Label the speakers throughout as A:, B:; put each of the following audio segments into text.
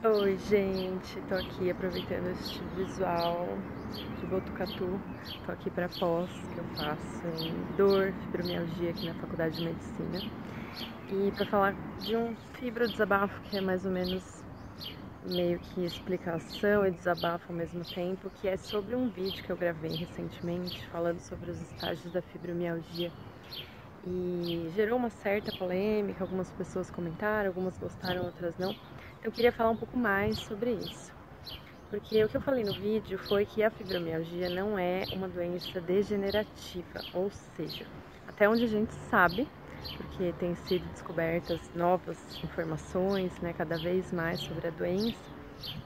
A: Oi, gente, tô aqui aproveitando este visual de Botucatu. Tô aqui para pós que eu faço em dor, fibromialgia aqui na Faculdade de Medicina. E para falar de um fibrodesabafo que é mais ou menos meio que explicação e desabafo ao mesmo tempo, que é sobre um vídeo que eu gravei recentemente falando sobre os estágios da fibromialgia. E gerou uma certa polêmica, algumas pessoas comentaram, algumas gostaram, outras não. Eu queria falar um pouco mais sobre isso, porque o que eu falei no vídeo foi que a fibromialgia não é uma doença degenerativa, ou seja, até onde a gente sabe, porque tem sido descobertas novas informações, né, cada vez mais sobre a doença,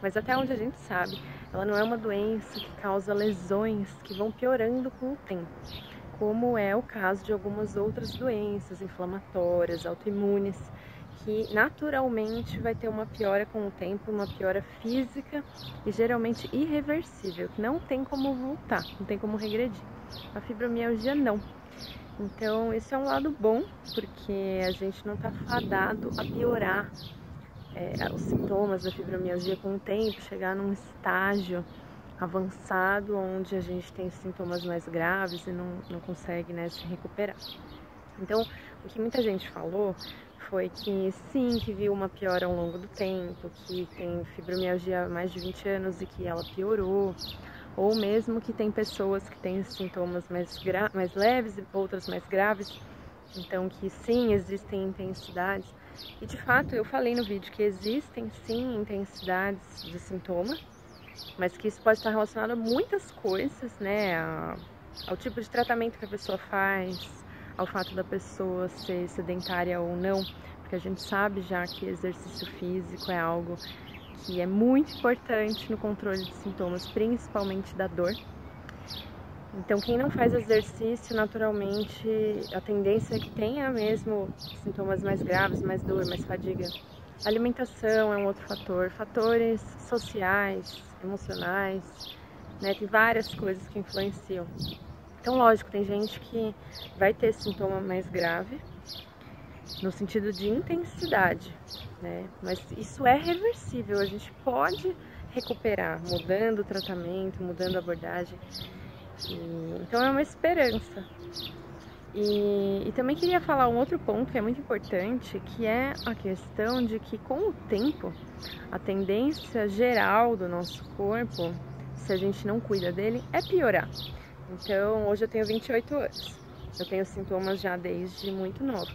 A: mas até onde a gente sabe, ela não é uma doença que causa lesões que vão piorando com o tempo, como é o caso de algumas outras doenças inflamatórias, autoimunes, que naturalmente vai ter uma piora com o tempo, uma piora física e geralmente irreversível, que não tem como voltar, não tem como regredir. A fibromialgia não. Então esse é um lado bom, porque a gente não está fadado a piorar os sintomas da fibromialgia com o tempo, chegar num estágio avançado onde a gente tem sintomas mais graves e não consegue, né, se recuperar. Então, o que muita gente falou foi que sim, que viu uma piora ao longo do tempo, que tem fibromialgia há mais de 20 anos e que ela piorou, ou mesmo que tem pessoas que têm sintomas mais leves e outras mais graves, então que sim, existem intensidades. E de fato, eu falei no vídeo que existem sim intensidades de sintoma, mas que isso pode estar relacionado a muitas coisas, né? Ao tipo de tratamento que a pessoa faz, ao fato da pessoa ser sedentária ou não, porque a gente sabe já que exercício físico é algo que é muito importante no controle de sintomas, principalmente da dor. Então, quem não faz exercício, naturalmente, a tendência é que tenha mesmo sintomas mais graves, mais dor, mais fadiga. A alimentação é um outro fator, fatores sociais, emocionais, né? Tem várias coisas que influenciam. Então, lógico, tem gente que vai ter sintoma mais grave, no sentido de intensidade, né? Mas isso é reversível, a gente pode recuperar, mudando o tratamento, mudando a abordagem. Então é uma esperança. E também queria falar um outro ponto que é muito importante, que é a questão de que com o tempo, a tendência geral do nosso corpo, se a gente não cuida dele, é piorar. Então, hoje eu tenho 28 anos. Eu tenho sintomas já desde muito nova.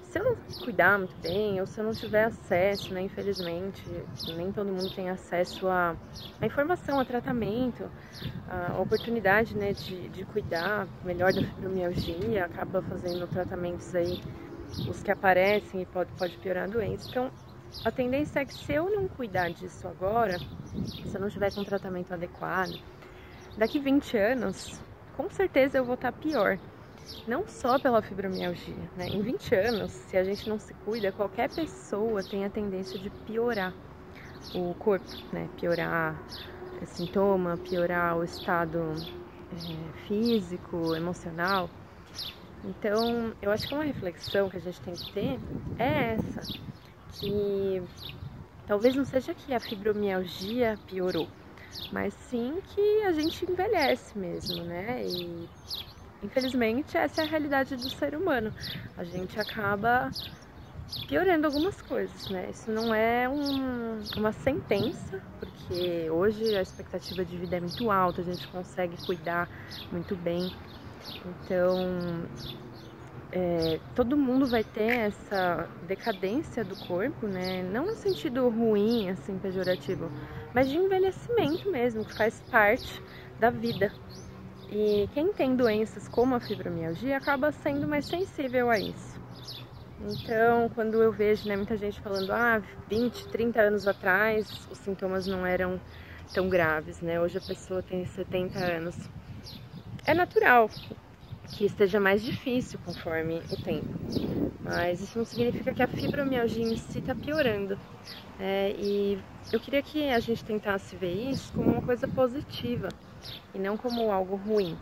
A: Se eu não cuidar muito bem, ou se eu não tiver acesso, né, infelizmente, nem todo mundo tem acesso a informação, a tratamento, a oportunidade, né, de cuidar melhor da fibromialgia, acaba fazendo tratamentos aí, os que aparecem e pode piorar a doença. Então, a tendência é que se eu não cuidar disso agora, se eu não tiver com um tratamento adequado, daqui 20 anos, com certeza eu vou estar pior. Não só pela fibromialgia, né? Em 20 anos, se a gente não se cuida, qualquer pessoa tem a tendência de piorar o corpo, né? Piorar o sintoma, piorar o estado físico, emocional. Então, eu acho que uma reflexão que a gente tem que ter é essa, que talvez não seja que a fibromialgia piorou, mas sim que a gente envelhece mesmo, né? E infelizmente essa é a realidade do ser humano. A gente acaba piorando algumas coisas, né? Isso não é uma sentença, porque hoje a expectativa de vida é muito alta, a gente consegue cuidar muito bem. Então, todo mundo vai ter essa decadência do corpo, né? Não no sentido ruim, assim, pejorativo, mas de envelhecimento mesmo, que faz parte da vida. E quem tem doenças como a fibromialgia acaba sendo mais sensível a isso. Então, quando eu vejo, né, muita gente falando, 20, 30 anos atrás os sintomas não eram tão graves, né? Hoje a pessoa tem 70 anos. É natural que esteja mais difícil conforme o tempo, mas isso não significa que a fibromialgia em si está piorando. E eu queria que a gente tentasse ver isso como uma coisa positiva e não como algo ruim.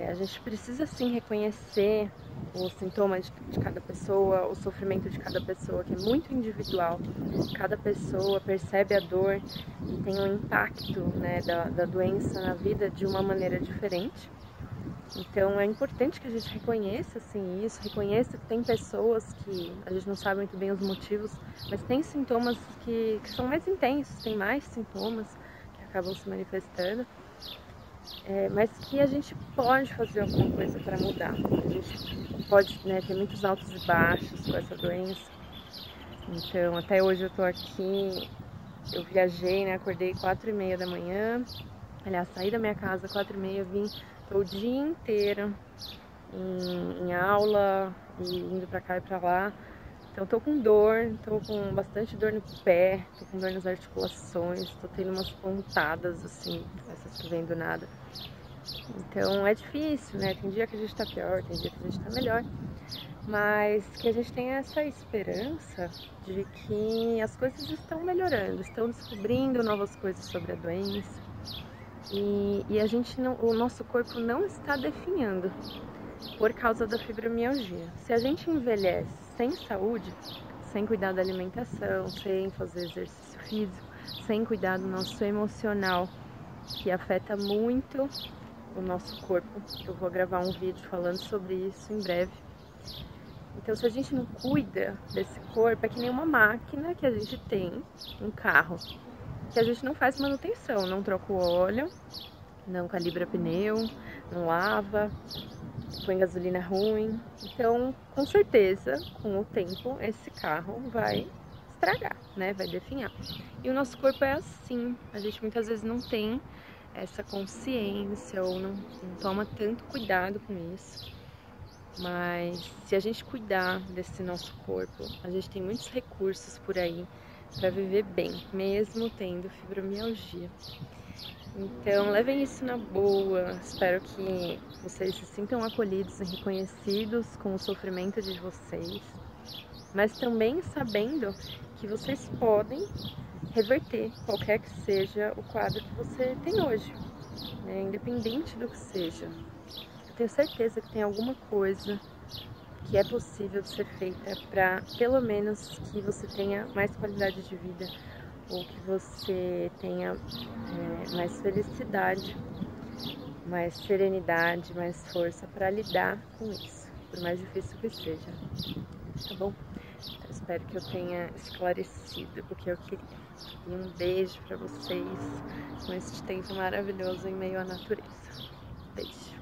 A: A gente precisa sim reconhecer os sintomas de cada pessoa, o sofrimento de cada pessoa, que é muito individual. Cada pessoa percebe a dor e tem um impacto, né, da doença na vida de uma maneira diferente. Então é importante que a gente reconheça assim, isso, reconheça que tem pessoas que a gente não sabe muito bem os motivos, mas tem sintomas que são mais intensos, tem mais sintomas que acabam se manifestando. Mas que a gente pode fazer alguma coisa para mudar. A gente pode, né, ter muitos altos e baixos com essa doença. Então, até hoje eu tô aqui, eu viajei, né, acordei 4h30 da manhã. Aliás, saí da minha casa 4h30, tô o dia inteiro em aula e indo pra cá e pra lá. Então tô com dor, tô com bastante dor no pé, tô com dor nas articulações, tô tendo umas pontadas assim, essas que vêm do nada. Então é difícil, né? Tem dia que a gente tá pior, tem dia que a gente tá melhor, mas que a gente tenha essa esperança de que as coisas estão melhorando, estão descobrindo novas coisas sobre a doença e a gente não, o nosso corpo não está definhando por causa da fibromialgia. Se a gente envelhece sem saúde, sem cuidar da alimentação, sem fazer exercício físico, sem cuidar do nosso emocional, que afeta muito o nosso corpo. Eu vou gravar um vídeo falando sobre isso em breve. Então, se a gente não cuida desse corpo, é que nem uma máquina que a gente tem, um carro, que a gente não faz manutenção, não troca o óleo, não calibra pneu, não lava, põe gasolina ruim. Então, com certeza, com o tempo, esse carro vai estragar, né? Vai definhar. E o nosso corpo é assim. A gente muitas vezes não tem essa consciência ou não toma tanto cuidado com isso. Mas se a gente cuidar desse nosso corpo, a gente tem muitos recursos por aí para viver bem, mesmo tendo fibromialgia. Então, levem isso na boa. Espero que vocês se sintam acolhidos e reconhecidos com o sofrimento de vocês, mas também sabendo que vocês podem reverter qualquer que seja o quadro que você tem hoje, né? Independente do que seja. Eu tenho certeza que tem alguma coisa que é possível de ser feita para, pelo menos, que você tenha mais qualidade de vida ou que você tenha mais felicidade, mais serenidade, mais força para lidar com isso, por mais difícil que seja, tá bom? Eu espero que eu tenha esclarecido o que eu queria. E um beijo para vocês com este tempo maravilhoso em meio à natureza. Beijo!